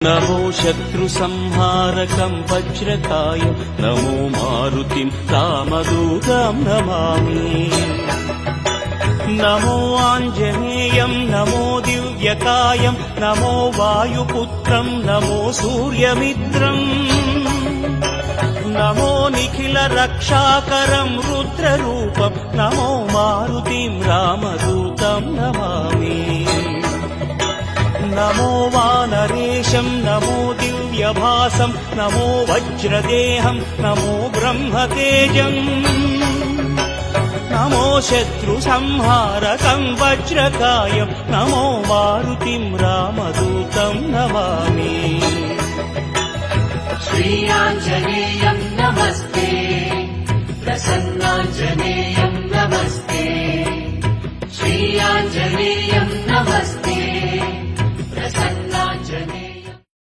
नमो शत्रुसंहारकं वज्रकायं नमो मारुतिं रामदूतं नमामि। नमो आञ्जनेयं नमो दिव्यकायं नमो वायुपुत्रं नमो सूर्यमित्रम् नमो निखिलरक्षाकरं रुद्ररूपं नमो मारुतिं रामदूतं नमामि। नमो वानरेशं नमो दिव्यभासं नमो वज्रदेहं नमो ब्रह्मतेजम् नमो शत्रुसंहारकं वज्रकायं नमो मारुतिं रामदूतं नमामि। श्रीयाञ्जनेयं नमस्ते प्रसन्नाञ्जनेयं नमस्ते श्रीयाञ्जनेयं नमस्ते।